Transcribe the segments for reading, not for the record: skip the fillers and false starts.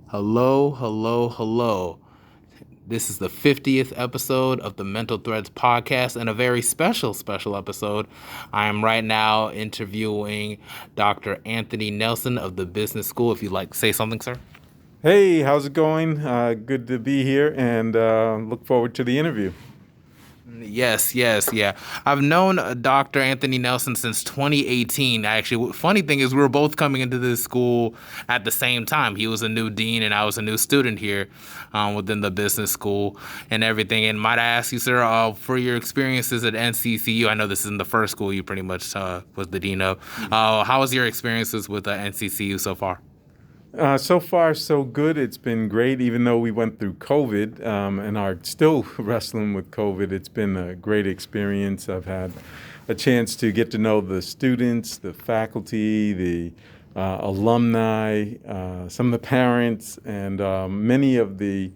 Hello, hello, hello. This is the 50th episode of the Mental Threads podcast and a very special episode. I am right now interviewing Dr. Anthony Nelson of the Business School. If you'd like to say something, sir. Hey, how's it going? Good to be here and look forward to the interview. Yes, yeah. I've known Dr. Anthony Nelson since 2018. Actually, funny thing is, we were both coming into this school at the same time. He was a new dean, and I was a new student here within the business school and everything. And might I ask you, sir, for your experiences at NCCU? I know this isn't the first school you pretty much was the dean of. How was your experiences with NCCU so far? So far, so good. It's been great, even though we went through COVID and are still wrestling with COVID. It's been a great experience. I've had a chance to get to know the students, the faculty, the alumni, some of the parents, and many of the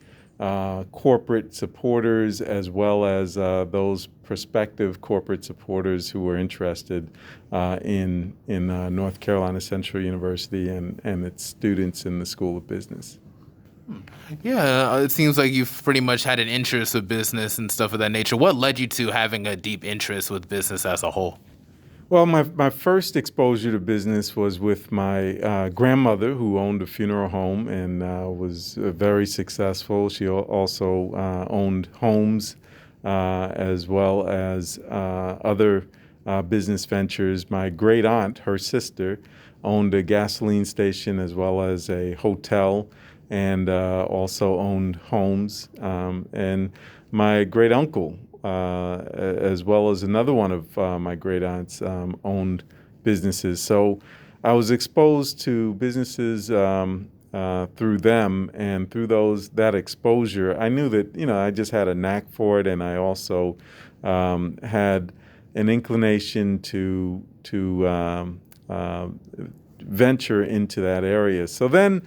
corporate supporters, as well as those prospective corporate supporters who were interested in North Carolina Central University and its students in the School of Business. Yeah, it seems like you've pretty much had an interest with business and stuff of that nature. What led you to having a deep interest with business as a whole? Well, my first exposure to business was with my grandmother, who owned a funeral home and was very successful. She also owned homes as well as other business ventures. My great aunt, her sister, owned a gasoline station as well as a hotel and also owned homes. And my great uncle, as well as another one of my great aunts, owned businesses. So I was exposed to businesses through them, and through that exposure, I knew that I just had a knack for it, and I also had an inclination to venture into that area. So then,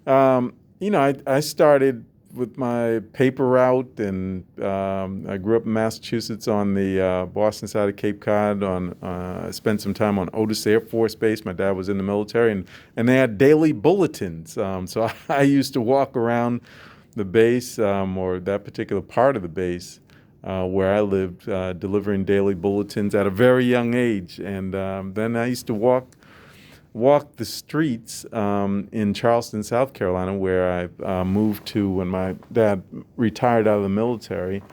I started with my paper route, and I grew up in Massachusetts on the Boston side of Cape Cod. I spent some time on Otis Air Force Base. My dad was in the military, and they had daily bulletins. So I used to walk around the base, or that particular part of the base where I lived, delivering daily bulletins at a very young age. And then I used to walk the streets in Charleston, South Carolina, where I moved to when my dad retired out of the military.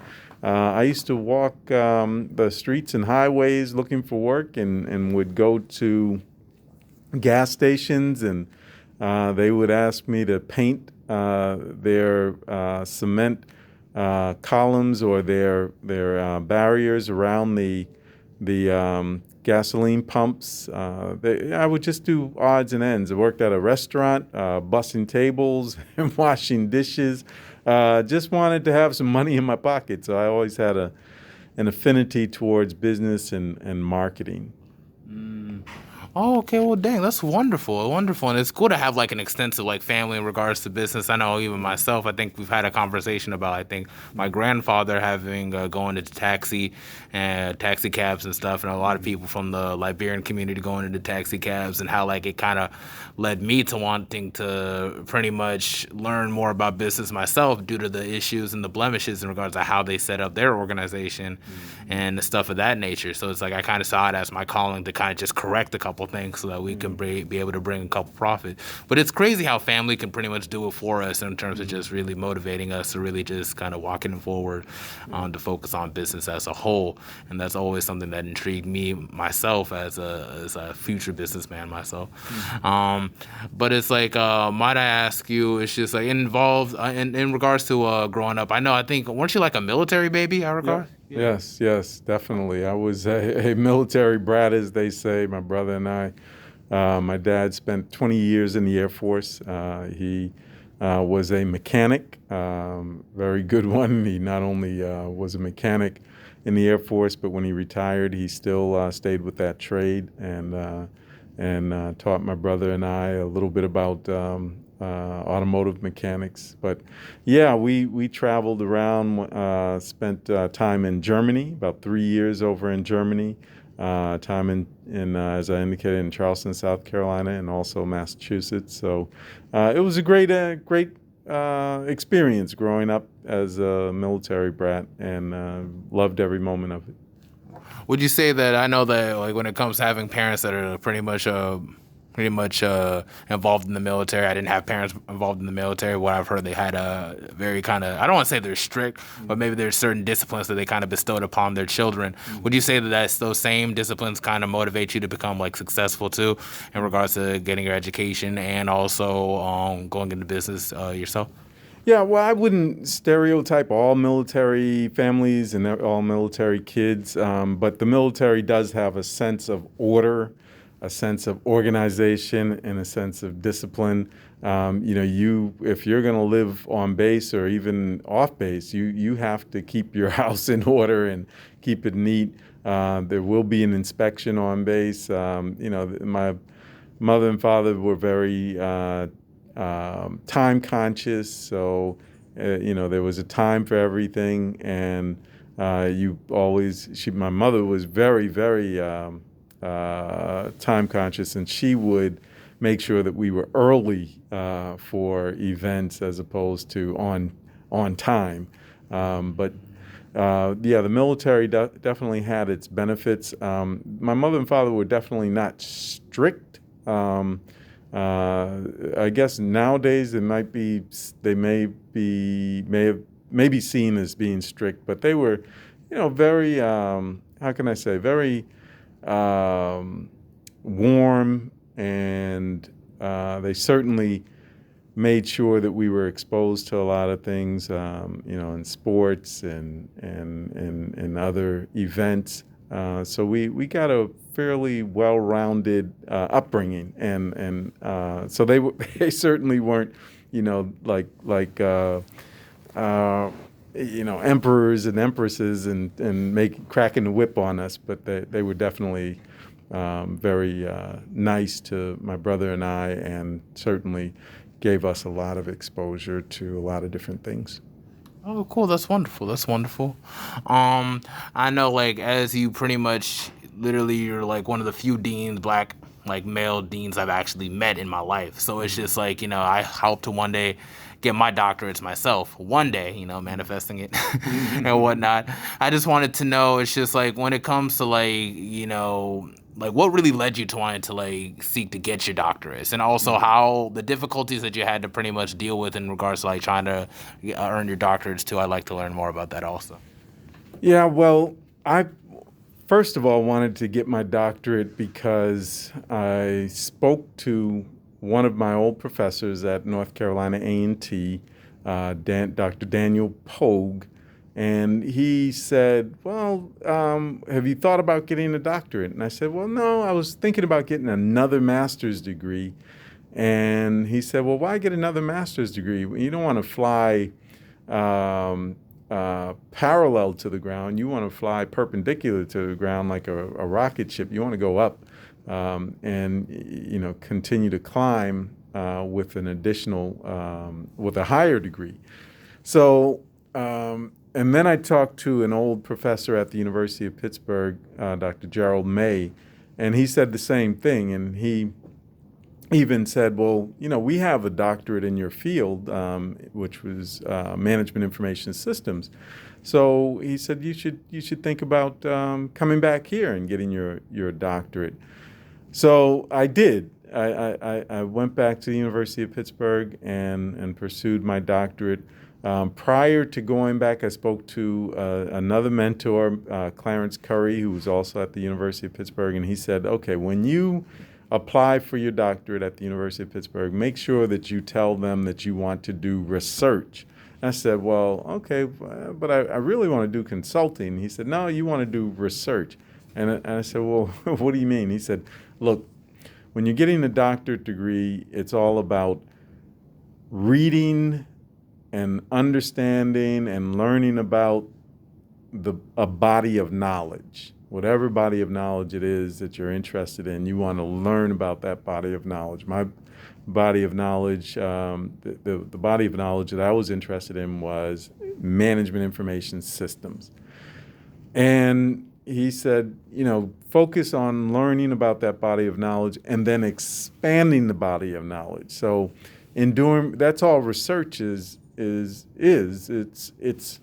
I used to walk the streets and highways looking for work, and would go to gas stations, and they would ask me to paint their cement columns or their barriers around the gasoline pumps. I would just do odds and ends. I worked at a restaurant, bussing tables and washing dishes. Just wanted to have some money in my pocket, so I always had an affinity towards business and marketing. Oh, okay. Well, dang, that's wonderful, and it's cool to have like an extensive like family in regards to business. I know even myself. I think we've had a conversation about. I think my grandfather having going into taxi and taxi cabs and stuff, and a lot of people from the Liberian community going into taxi cabs, and how like it kind of led me to wanting to pretty much learn more about business myself due to the issues and the blemishes in regards to how they set up their organization and the stuff of that nature. So it's like I kind of saw it as my calling to kind of just correct a couple things so that we can be able to bring a couple profit. But it's crazy how family can pretty much do it for us in terms of just really motivating us to really just kind of walking forward to focus on business as a whole. And that's always something that intrigued me myself as a future businessman myself. But it's like, might I ask you, it's just like involved in regards to growing up. I think, weren't you like a military baby, I recall? Yes, definitely. I was a military brat, as they say, my brother and I. My dad spent 20 years in the Air Force. He was a mechanic, very good one. He not only was a mechanic in the Air Force, but when he retired, he still stayed with that trade and taught my brother and I a little bit about automotive mechanics. But yeah, we traveled around, spent time in Germany, about 3 years over in Germany, time in as I indicated, in Charleston, South Carolina, and also Massachusetts. So it was a great experience growing up as a military brat, and loved every moment of it. Would you say that I know that like when it comes to having parents that are pretty much involved in the military? I didn't have parents involved in the military. What I've heard, they had a very kind of, I don't want to say they're strict, but maybe there's certain disciplines that they kind of bestowed upon their children. Would you say that those same disciplines kind of motivate you to become like successful too, in regards to getting your education and also going into business yourself? Yeah, well, I wouldn't stereotype all military families and all military kids, but the military does have a sense of order, a sense of organization, and a sense of discipline. If you're going to live on base or even off base, you have to keep your house in order and keep it neat. There will be an inspection on base. My mother and father were very time conscious, so there was a time for everything, and my mother was very, very time conscious, and she would make sure that we were early for events as opposed to on time. But the military definitely had its benefits. My mother and father were definitely not strict. I guess nowadays they may be seen as being strict, but they were, very how can I say, very warm, and they certainly made sure that we were exposed to a lot of things, in sports and other events. So we got a fairly well-rounded upbringing, and so they certainly weren't, like emperors and empresses and cracking the whip on us, but they were definitely very nice to my brother and I, and certainly gave us a lot of exposure to a lot of different things. Oh, cool. That's wonderful. That's wonderful. I know, like, as you pretty much, literally, you're like one of the few deans, black, like, male deans I've actually met in my life. So it's just like, I hope to one day get my doctorates myself. One day, manifesting it and whatnot. I just wanted to know, it's just like, when it comes to, like what really led you to wanting to like seek to get your doctorates, and also how the difficulties that you had to pretty much deal with in regards to like trying to earn your doctorates too. I'd like to learn more about that also. Yeah, well, I first of all wanted to get my doctorate because I spoke to one of my old professors at North Carolina A&T, Dr. Daniel Pogue, and he said, well, have you thought about getting a doctorate? And I said, well, no, I was thinking about getting another master's degree. And he said, well, why get another master's degree? You don't want to fly parallel to the ground. You want to fly perpendicular to the ground like a rocket ship. You want to go up and continue to climb with an additional, with a higher degree. So, and then I talked to an old professor at the University of Pittsburgh, Dr. Gerald May, and he said the same thing. And he even said, well, we have a doctorate in your field, which was management information systems. So he said, you should think about coming back here and getting your doctorate. So I did. I went back to the University of Pittsburgh and pursued my doctorate. Prior to going back, I spoke to another mentor, Clarence Curry, who was also at the University of Pittsburgh, and he said, okay, when you apply for your doctorate at the University of Pittsburgh, make sure that you tell them that you want to do research. And I said, well, okay, but I really want to do consulting. He said, no, you want to do research. And I said, well, what do you mean? He said, look, when you're getting a doctorate degree, it's all about reading and understanding and learning about a body of knowledge. Whatever body of knowledge it is that you're interested in, you want to learn about that body of knowledge. My body of knowledge, the body of knowledge that I was interested in was management information systems. And he said, focus on learning about that body of knowledge and then expanding the body of knowledge. So in doing, that's all research is. It's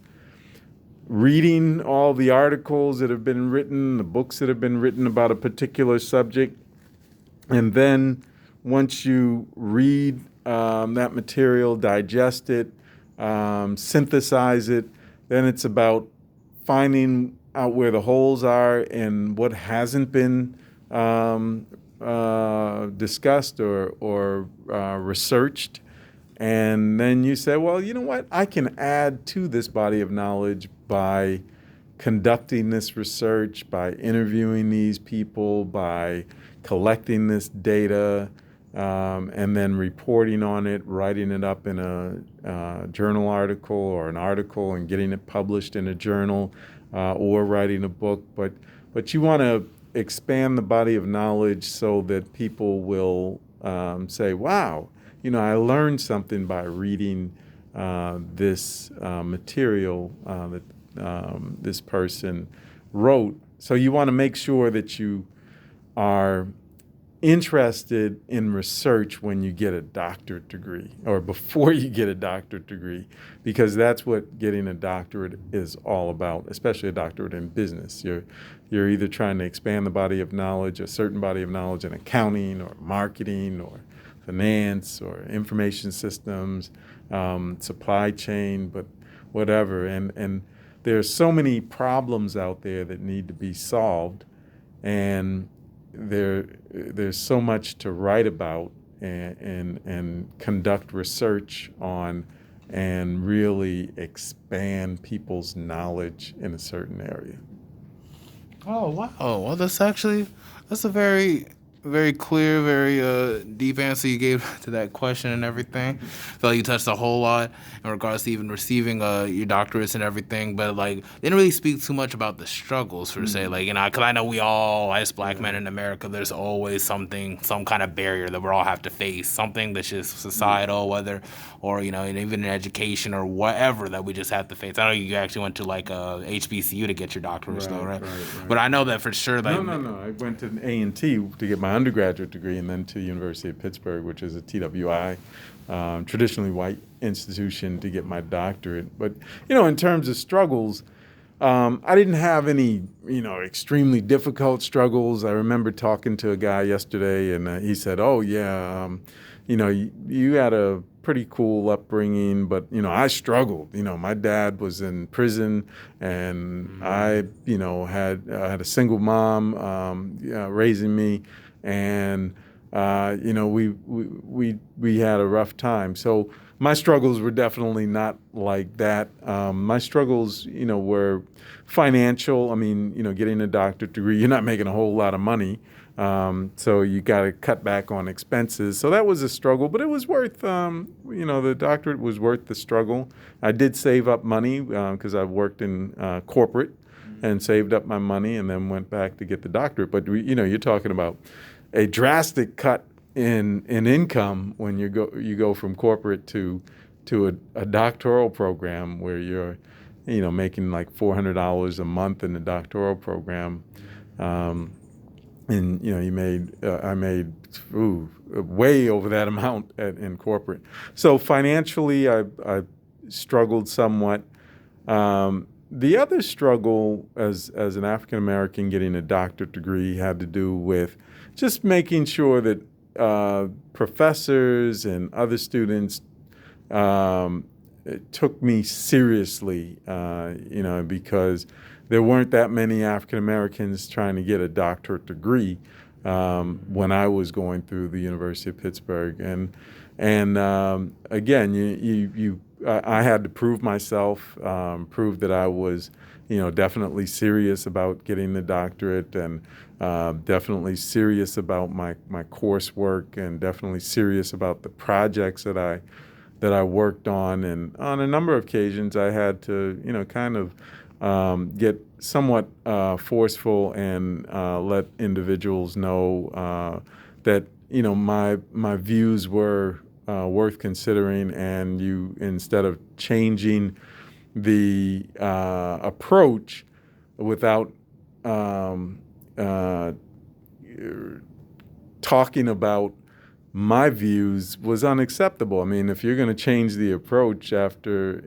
reading all the articles that have been written, the books that have been written about a particular subject. And then once you read that material, digest it, synthesize it, then it's about finding out where the holes are and what hasn't been discussed or researched. And then you say, well, you know what? I can add to this body of knowledge by conducting this research, by interviewing these people, by collecting this data, and then reporting on it, writing it up in a journal article or an article and getting it published in a journal, or writing a book. But you want to expand the body of knowledge so that people will say, wow, I learned something by reading this material that this person wrote. So you want to make sure that you are interested in research when you get a doctorate degree or before you get a doctorate degree, because that's what getting a doctorate is all about, especially a doctorate in business. You're either trying to expand the body of knowledge, a certain body of knowledge in accounting or marketing or finance or information systems, supply chain, but whatever. And there's so many problems out there that need to be solved, and there's so much to write about and conduct research on and really expand people's knowledge in a certain area. Oh wow! Well, that's a very, very clear, very deep answer you gave to that question and everything. I feel like you touched a whole lot in regards to even receiving your doctorates and everything, but like didn't really speak too much about the struggles per se. Like because I know we all, as black men in America, there's always some kind of barrier that we all have to face, something that's just societal, whether or and even in education or whatever that we just have to face. I know you actually went to like HBCU to get your doctorate, though, right? But I know that for sure. Like, No. I went to A&T to get my undergraduate degree, and then to the University of Pittsburgh, which is a TWI, traditionally white institution, to get my doctorate. But in terms of struggles, I didn't have any extremely difficult struggles. I remember talking to a guy yesterday, and he said, "Oh yeah, you had a pretty cool upbringing, but I struggled. My dad was in prison, and I had a single mom raising me, and we had a rough time. So my struggles were definitely not like that. My struggles were financial. I mean, getting a doctorate degree, you're not making a whole lot of money. So you got to cut back on expenses. So that was a struggle, but it was worth, the doctorate was worth the struggle. I did save up money because I worked in corporate and saved up my money and then went back to get the doctorate. But, you're talking about a drastic cut in income when you go from corporate to a doctoral program where you're, making like $400 a month in the doctoral program. And I made way over that amount in corporate. So financially, I struggled somewhat. The other struggle as an African American getting a doctorate degree had to do with just making sure that professors and other students took me seriously, because there weren't that many African Americans trying to get a doctorate degree when I was going through the University of Pittsburgh, and again, I had to prove myself, prove that I was, definitely serious about getting the doctorate, and definitely serious about my coursework, and definitely serious about the projects that I worked on, and on a number of occasions I had to, kind of get somewhat forceful and let individuals know that my views were worth considering, and instead of changing the approach without um, uh, talking about my views was unacceptable. I mean, if you're going to change the approach after,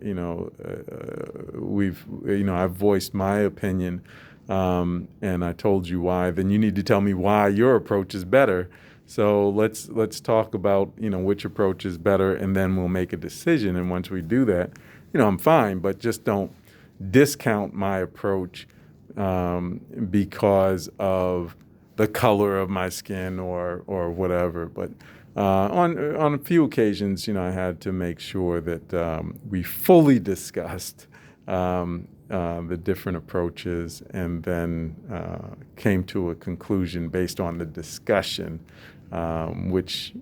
I've voiced my opinion, and I told you why, then you need to tell me why your approach is better. So let's talk about, which approach is better, and then we'll make a decision. And once we do that, I'm fine, but just don't discount my approach because of the color of my skin or whatever. But on a few occasions, I had to make sure that we fully discussed the different approaches, and then came to a conclusion based on the discussion, which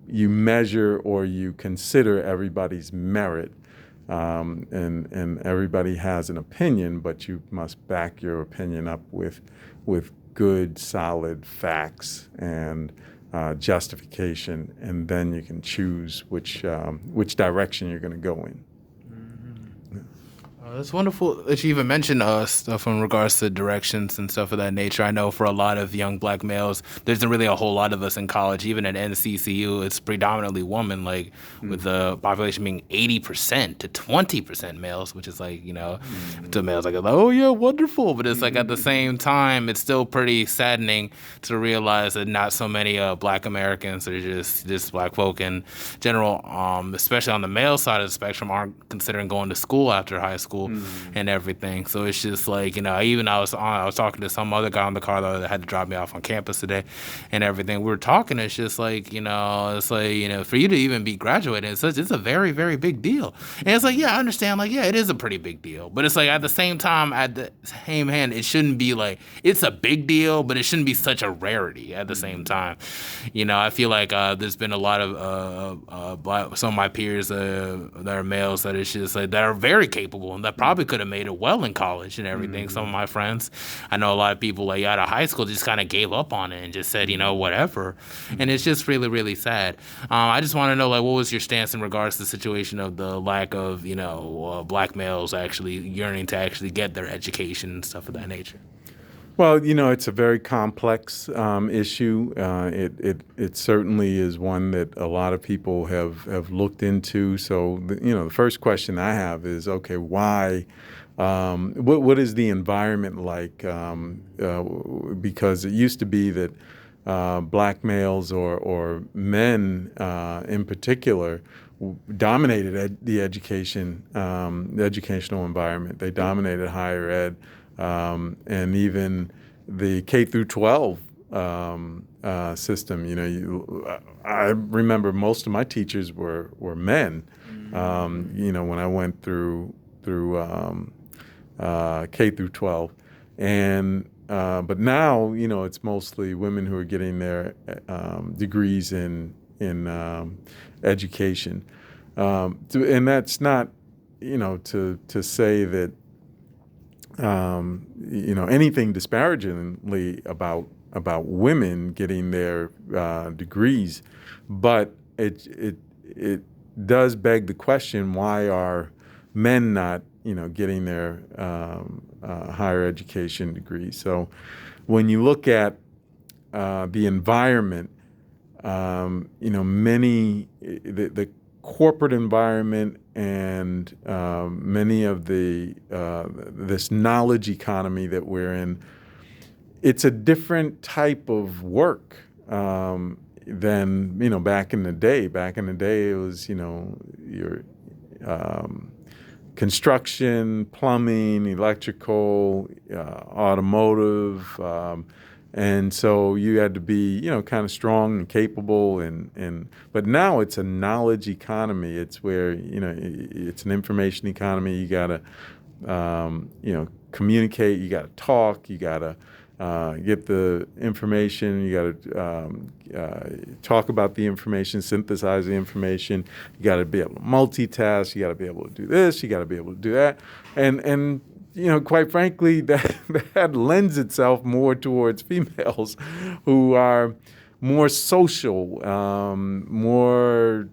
you measure or you consider everybody's merit. And everybody has an opinion, but you must back your opinion up with good, solid facts and justification, and then you can choose which direction you're going to go in. It's wonderful that you even mentioned stuff in regards to directions and stuff of that nature. I know for a lot of young black males, there isn't really a whole lot of us in college. Even at NCCU, it's predominantly women, with the population being 80% to 20% males, which is to males, oh yeah, wonderful. But it's at the same time, it's still pretty saddening to realize that not so many black Americans or just black folk in general, especially on the male side of the spectrum, aren't considering going to school after high school. And everything. So it's just I was talking to some other guy on the car that had to drop me off on campus today and everything. We were talking, it's just for you to even be graduating, it's a very, very big deal. And it's yeah, I understand, it is a pretty big deal. But it's at the same time, at the same hand, it shouldn't be it's a big deal, but it shouldn't be such a rarity at the same time. I feel there's been a lot of some of my peers that are males that it's just that are very capable and that probably could have made it well in college and everything. Some of my friends, I know a lot of people out of high school just kind of gave up on it and just said, whatever. And it's just really, really sad. I just want to know, what was your stance in regards to the situation of the lack of, black males actually yearning to actually get their education and stuff of that nature? Well, it's a very complex issue. It certainly is one that a lot of people have looked into. So, the first question I have is, okay, why? What is the environment like? Because it used to be that black males or men in particular dominated the educational environment. They dominated higher ed. And even the K through 12 system. I remember most of my teachers were men. When I went through K through 12, and but now it's mostly women who are getting their degrees in education, and that's not to say that. Anything disparagingly about women getting their degrees, but it does beg the question: why are men not getting their higher education degrees? So when you look at the environment, the corporate environment and many of this knowledge economy that we're in, it's a different type of work than back in the day. Back in the day, it was your construction, plumbing, electrical, automotive. And so you had to be, kind of strong and capable, but now it's a knowledge economy. It's where, it's an information economy. You got to, communicate. You got to talk. You got to get the information. You got to talk about the information, synthesize the information. You got to be able to multitask. You got to be able to do this. You got to be able to do that. And quite frankly, that lends itself more towards females who are more social, more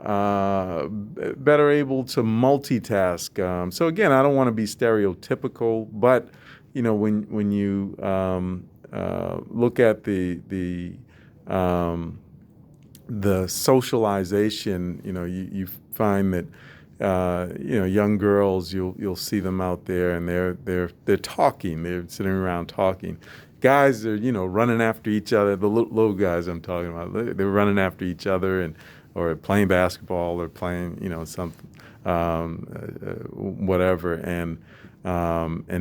better able to multitask. So again, I don't want to be stereotypical, but when you look at the socialization, you find that young girls, you'll see them out there and they're talking, they're sitting around talking. Guys are running after each other. The little guys I'm talking about, they're running after each other or playing basketball or playing something whatever and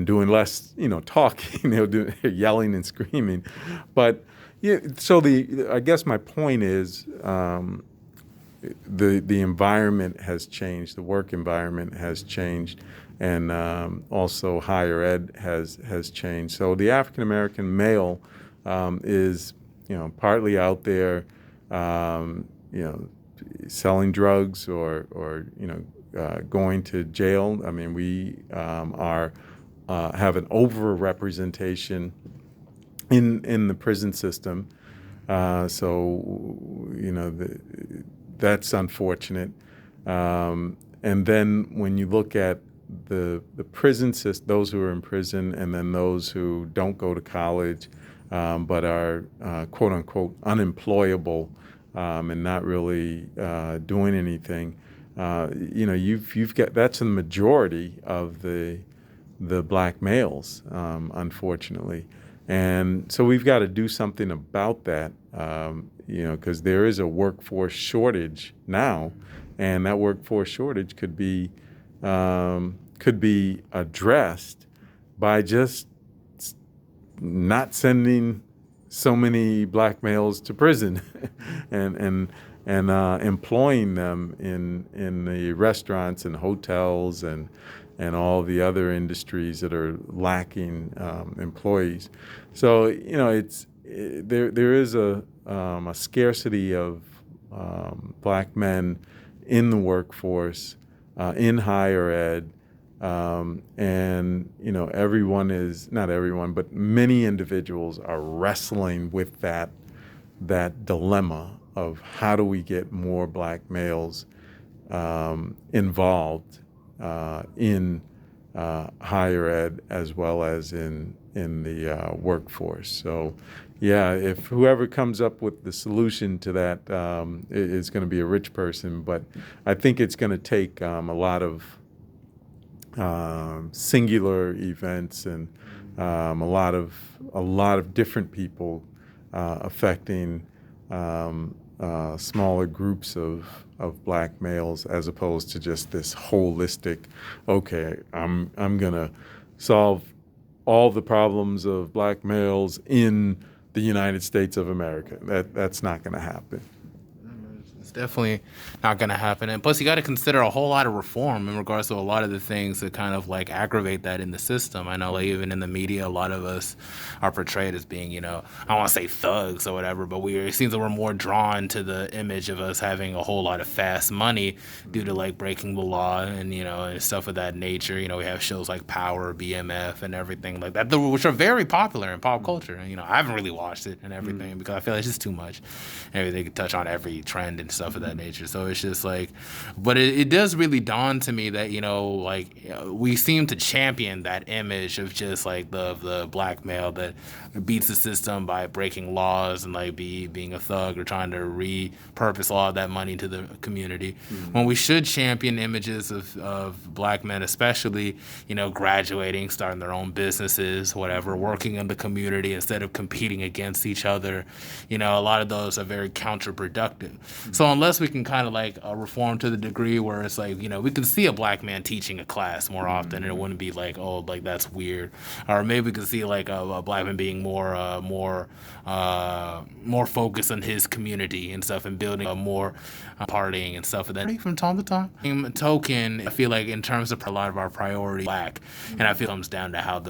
doing less talking. They're yelling and screaming, but yeah. So I guess my point is the environment has changed, the work environment has changed, and also higher ed has changed. So the African American male is partly out there selling drugs or going to jail. I mean, we have an overrepresentation in the prison system. That's unfortunate. And then when you look at the prison system, those who are in prison, and then those who don't go to college but are quote unquote unemployable and not really doing anything, you've got that's the majority of the black males, unfortunately. And so we've got to do something about that, because there is a workforce shortage now, and that workforce shortage could be addressed by just not sending so many black males to prison and employing them in the restaurants and hotels and all the other industries that are lacking employees. So there is a scarcity of black men in the workforce, in higher ed, and everyone is not everyone, but many individuals are wrestling with that dilemma of how do we get more black males involved in higher ed as well as in the workforce. So, yeah, if whoever comes up with the solution to that is going to be a rich person, but I think it's going to take a lot of singular events and a lot of different people affecting smaller groups of black males, as opposed to just this holistic, okay, I'm gonna solve all the problems of black males in the United States of America. That's not gonna happen. It's definitely not going to happen. And plus, you got to consider a whole lot of reform in regards to a lot of the things that kind of like aggravate that in the system. I know, like, even in the media, a lot of us are portrayed as being, I don't want to say thugs or whatever, but it seems that we're more drawn to the image of us having a whole lot of fast money due to like breaking the law and, and stuff of that nature. We have shows like Power, BMF, and everything like that, which are very popular in pop culture. And, I haven't really watched it and everything because I feel like it's just too much. They could touch on every trend and stuff of that nature. So it's just like, but it does really dawn to me that, we seem to champion that image of just like the black male that beats the system by breaking laws and like being a thug or trying to repurpose all of that money to the community. When we should champion images of black men, especially, graduating, starting their own businesses, whatever, working in the community instead of competing against each other. A lot of those are very counterproductive. So unless we can kind of like reform to the degree where it's like, we can see a black man teaching a class more often and it wouldn't be like, oh, like that's weird. Or maybe we could see like a black man being more focused on his community and stuff and building more partying and stuff of that from time to time. Token, I feel like in terms of a lot of our priority black, and I feel it comes down to how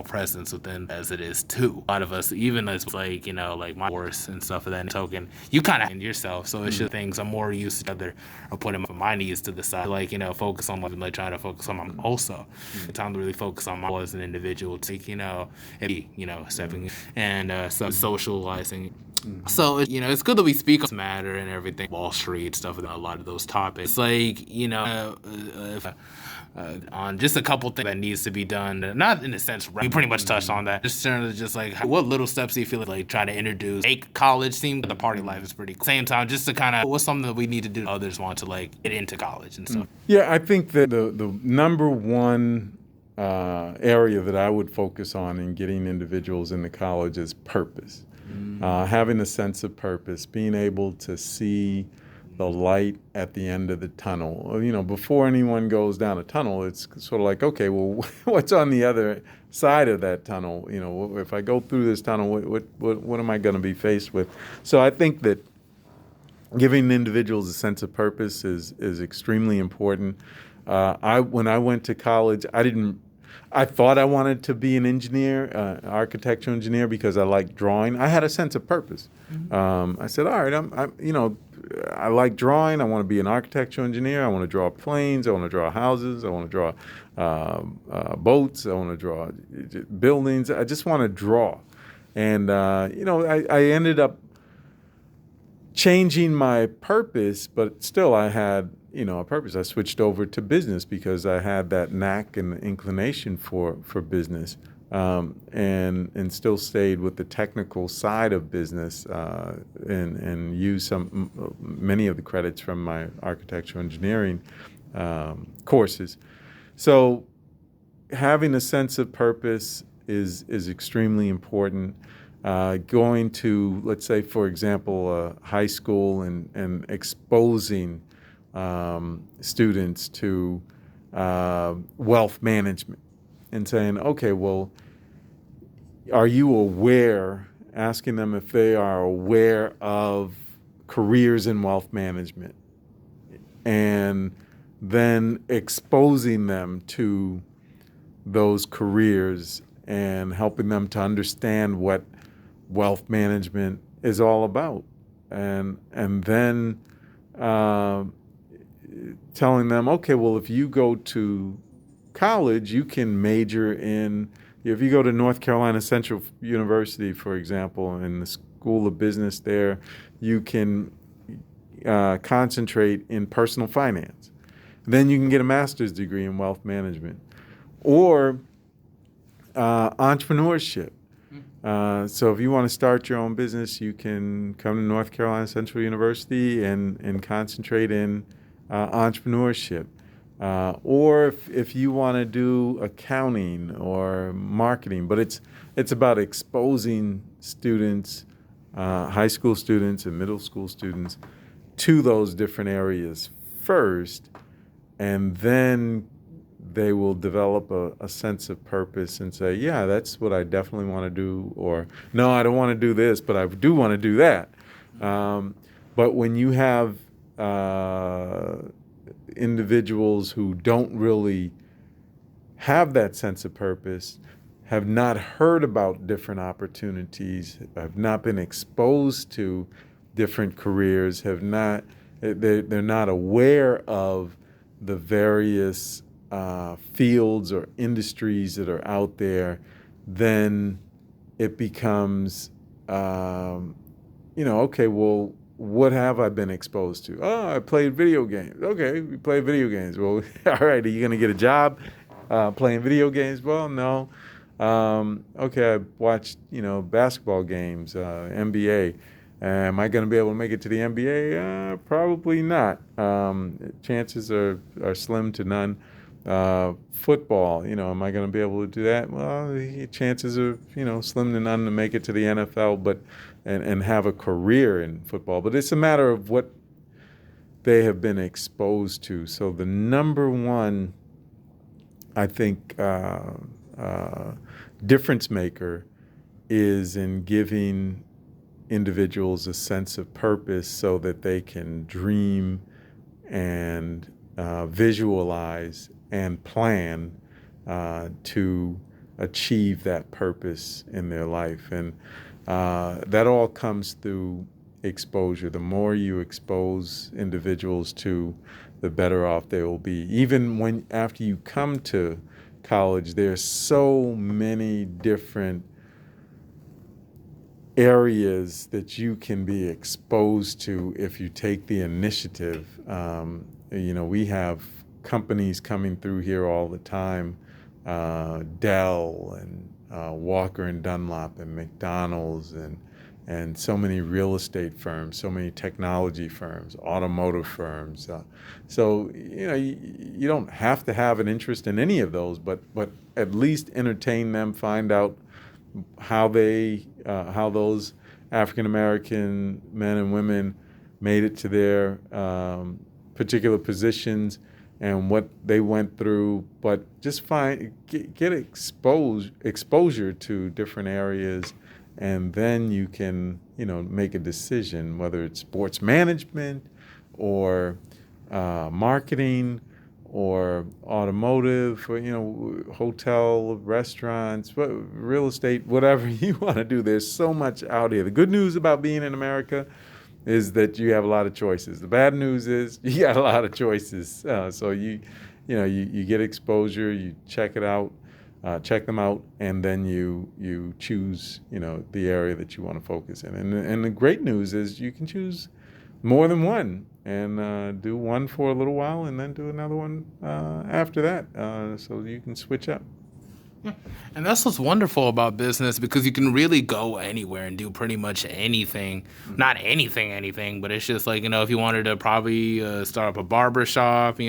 presence within as it is too. A lot of us, even as like, like my worst and stuff of that token, you kind of in yourself. So it's just things I'm more used to other or putting my needs to the side, like, focus on like trying to focus on my also. Time to really focus on my as an individual, take, stepping and socializing. So, it's good that we speak on this matter and everything, Wall Street stuff, and a lot of those topics. It's like, on just a couple things that needs to be done, not in a sense, right? You pretty much touched on that. Just in terms of just like, what little steps do you feel like try to introduce, make college seem the party life is pretty cool. Same time, just to kind of, what's something that we need to do others want to like get into college and stuff? Yeah, I think that the number one area that I would focus on in getting individuals into college is purpose. Having a sense of purpose, being able to see the light at the end of the tunnel. Before anyone goes down a tunnel, it's sort of like, okay, well, what's on the other side of that tunnel? If I go through this tunnel, what am I going to be faced with? So I think that giving individuals a sense of purpose is extremely important. When I went to college, I thought I wanted to be an engineer, architectural engineer, because I liked drawing. I had a sense of purpose. I said, all right, I like drawing. I want to be an architectural engineer. I want to draw planes. I want to draw houses. I want to draw boats. I want to draw buildings. I just want to draw. And, I ended up changing my purpose, but still I had a purpose. I switched over to business because I had that knack and inclination for business, and still stayed with the technical side of business, and used many of the credits from my architectural engineering courses. So having a sense of purpose is extremely important. Going to, let's say, for example, high school and exposing students to wealth management and saying, okay, well, are you aware, asking them if they are aware of careers in wealth management, and then exposing them to those careers and helping them to understand what wealth management is all about, and then telling them, okay, well, if you go to college, you can major in, if you go to North Carolina Central University, for example, in the School of Business there, you can concentrate in personal finance. Then you can get a master's degree in wealth management. Or entrepreneurship. So if you want to start your own business, you can come to North Carolina Central University and concentrate in entrepreneurship. Or if you want to do accounting or marketing, but it's about exposing students, high school students and middle school students, to those different areas first, and then they will develop a sense of purpose and say, yeah, that's what I definitely want to do, or no, I don't want to do this, but I do want to do that. But when you have individuals who don't really have that sense of purpose, have not heard about different opportunities, have not been exposed to different careers, they're not aware of the various fields or industries that are out there, then it becomes, okay, well, what have I been exposed to? Oh, I played video games. Okay, we play video games. Well, all right, are you going to get a job playing video games? Well, no. Okay, I watched, basketball games, NBA. Am I going to be able to make it to the NBA? Probably not. Chances are slim to none. Football, am I going to be able to do that? Well, the chances are, slim to none to make it to the NFL, but and have a career in football. But it's a matter of what they have been exposed to. So the number one, I think, difference maker is in giving individuals a sense of purpose so that they can dream and visualize and plan to achieve that purpose in their life. And that all comes through exposure. The more you expose individuals to, the better off they will be. Even after you come to college, there's so many different areas that you can be exposed to if you take the initiative. We have companies coming through here all the time, Dell and Walker and Dunlop and McDonald's and so many real estate firms, so many technology firms, automotive firms. You don't have to have an interest in any of those, but at least entertain them, find out how those African American men and women made it to their particular positions and what they went through. But just get exposure to different areas, and then you can make a decision whether it's sports management or marketing or automotive, or hotel, restaurants, real estate, whatever you want to do. There's so much out here. The good news about being in America is that you have a lot of choices. The bad news is you got a lot of choices. So you get exposure, you check them out, and then you choose the area that you want to focus in. And the great news is you can choose more than one, and do one for a little while and then do another one after that, so you can switch up. Yeah. And that's what's wonderful about business, because you can really go anywhere and do pretty much anything. Not anything, but it's just like, if you wanted to probably start up a barber shop,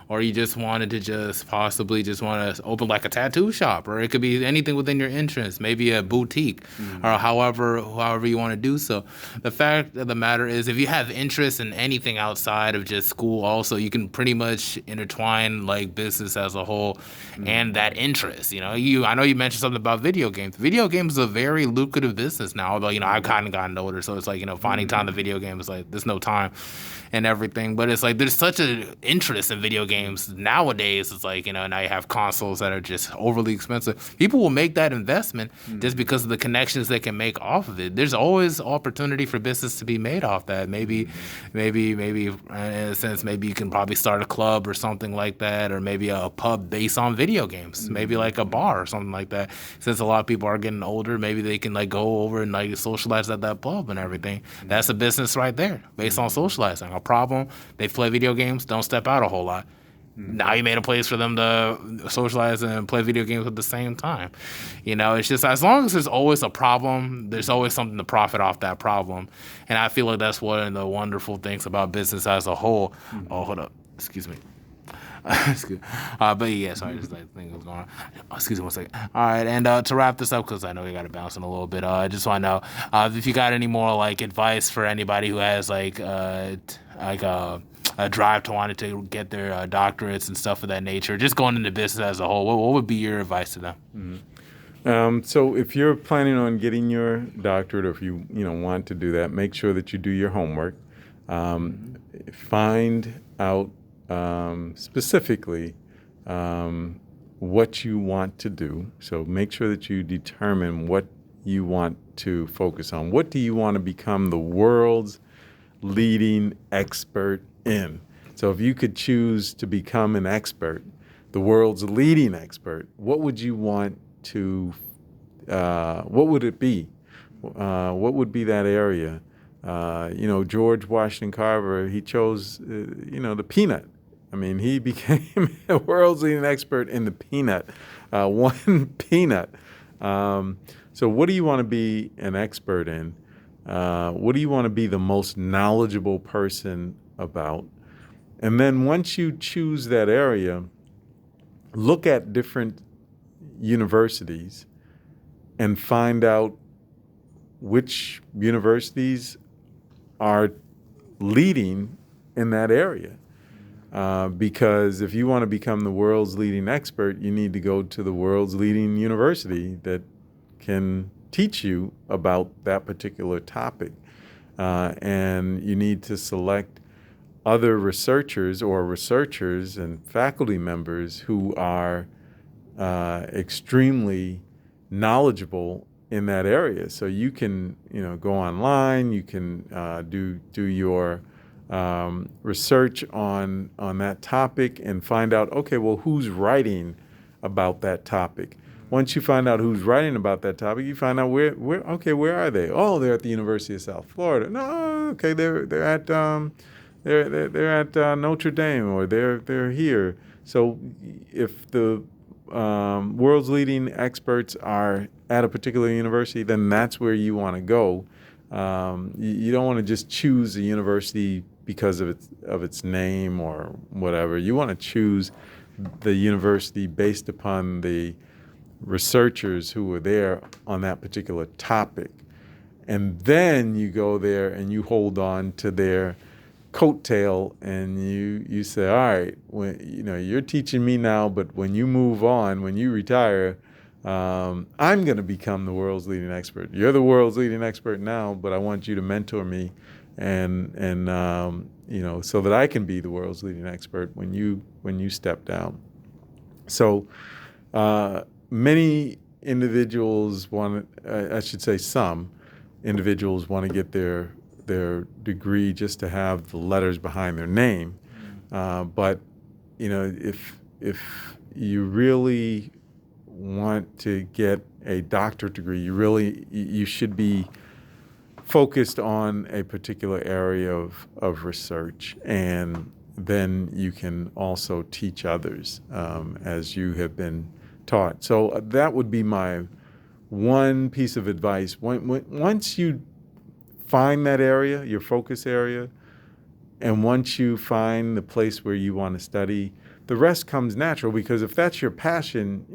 or you just wanted to just possibly just want to open like a tattoo shop, or it could be anything within your interest, maybe a boutique, or however you want to do so. The fact of the matter is, if you have interest in anything outside of just school also, you can pretty much intertwine like business as a whole and that interest. I know you mentioned something about video games. Video games is a very lucrative business now, although, I've kind of gotten older, so it's like, finding time to video games is like, there's no time and everything. But it's like, there's such an interest in video games nowadays. It's like, now you have consoles that are just overly expensive. People will make that investment just because of the connections they can make off of it. There's always opportunity for business to be made off that. Maybe in a sense, maybe you can probably start a club or something like that, or maybe a pub based on video games, maybe like a bar or something like that. Since a lot of people are getting older, maybe they can like go over and like socialize at that pub and everything. That's a business right there based on socializing. A problem, they play video games, don't step out a whole lot. Now you made a place for them to socialize and play video games at the same time. It's just, as long as there's always a problem, there's always something to profit off that problem. And I feel like that's one of the wonderful things about business as a whole. Oh, hold up. Excuse me. But yeah, sorry, just like thing was going on. Excuse me 1 second. All right, and to wrap this up, because I know we got to bounce in a little bit. I just want to know if you got any more like advice for anybody who has like a drive to wanting to get their doctorates and stuff of that nature, just going into business as a whole. What would be your advice to them? So if you're planning on getting your doctorate, or if you want to do that, make sure that you do your homework. Find out specifically what you want to do. So make sure that you determine what you want to focus on. What do you want to become the world's leading expert in? So if you could choose to become an expert, the world's leading expert, what would you want to, what would it be? What would be that area? George Washington Carver, he chose, the peanut. I mean, he became a world's leading expert in the peanut, one peanut. So what do you want to be an expert in? What do you want to be the most knowledgeable person about? And then once you choose that area, look at different universities and find out which universities are leading in that area. Because if you want to become the world's leading expert, you need to go to the world's leading university that can teach you about that particular topic. And you need to select other researchers and faculty members who are extremely knowledgeable in that area. So you can, go online, you can do your research on that topic and find out, okay, well, who's writing about that topic? Once you find out who's writing about that topic, you find out where are they? Oh, they're at the University of South Florida. No, okay, they're at they're at Notre Dame, or they're here. So if the world's leading experts are at a particular university, then that's where you want to go. You don't want to just choose a university because of its name or whatever. You want to choose the university based upon the researchers who were there on that particular topic. And then you go there and you hold on to their coattail, and you say, all right, you're teaching me now, but when you move on, when you retire, I'm going to become the world's leading expert. You're the world's leading expert now, but I want you to mentor me, and so that I can be the world's leading expert when you step down. So many individuals I should say some individuals want to get their degree just to have the letters behind their name. But if you really want to get a doctorate degree, you should be focused on a particular area of research, and then you can also teach others as you have been taught. So that would be my one piece of advice. Once you find that area, your focus area, and once you find the place where you want to study, the rest comes natural, because if that's your passion,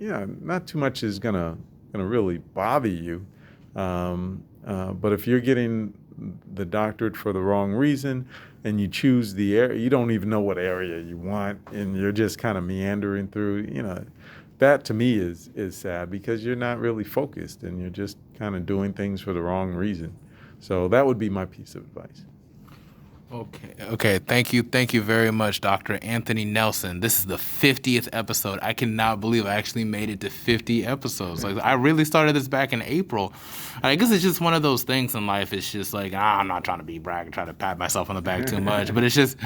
not too much is gonna really bother you. But if you're getting the doctorate for the wrong reason, and you choose the area, you don't even know what area you want, and you're just kind of meandering through, that to me is sad, because you're not really focused and you're just kind of doing things for the wrong reason. So that would be my piece of advice. Okay. Thank you very much, Dr. Anthony Nelson. This is the 50th episode. I cannot believe I actually made it to 50 episodes. Like, I really started this back in April. I guess it's just one of those things in life. It's just like, I'm not trying to be brag and try to pat myself on the back too much, but it's just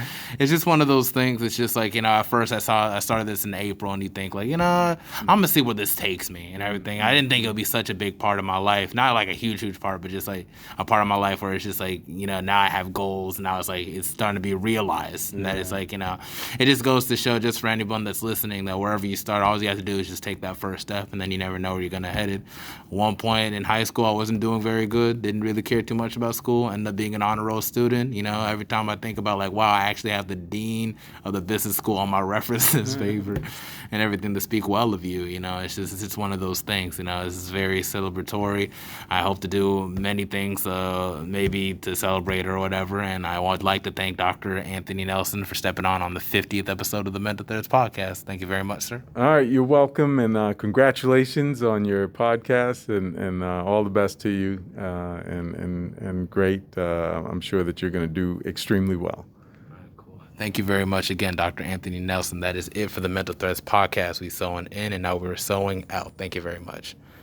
one of those things. It's just like, at first I started this in April, and you think like, I'm gonna see where this takes me and everything. I didn't think it would be such a big part of my life, not like a huge part, but just like a part of my life where it's just like, now I have goals, and now it's like it's starting to be realized, and that it's like, it just goes to show, just for anyone that's listening, that wherever you start, all you have to do is just take that first step, and then you never know where you're gonna head it. One point in high school, I wasn't doing very good, didn't really care too much about school, ended up being an honor roll student. Every time I think about like, wow, I actually have the dean of the business school on my references paper and everything to speak well of you. It's just one of those things. This is very celebratory. I hope to do many things, maybe to celebrate or whatever, and I would like to thank Dr. Anthony Nelson for stepping on the 50th episode of the Mental Threads podcast. Thank you very much, sir. All right, you're welcome, and congratulations on your podcast, and all the best to you, and great. I'm sure that you're going to do extremely well. Cool. Thank you very much again, Dr. Anthony Nelson. That is it for the Mental Threads podcast. We sewing in, and now we're sewing out. Thank you very much.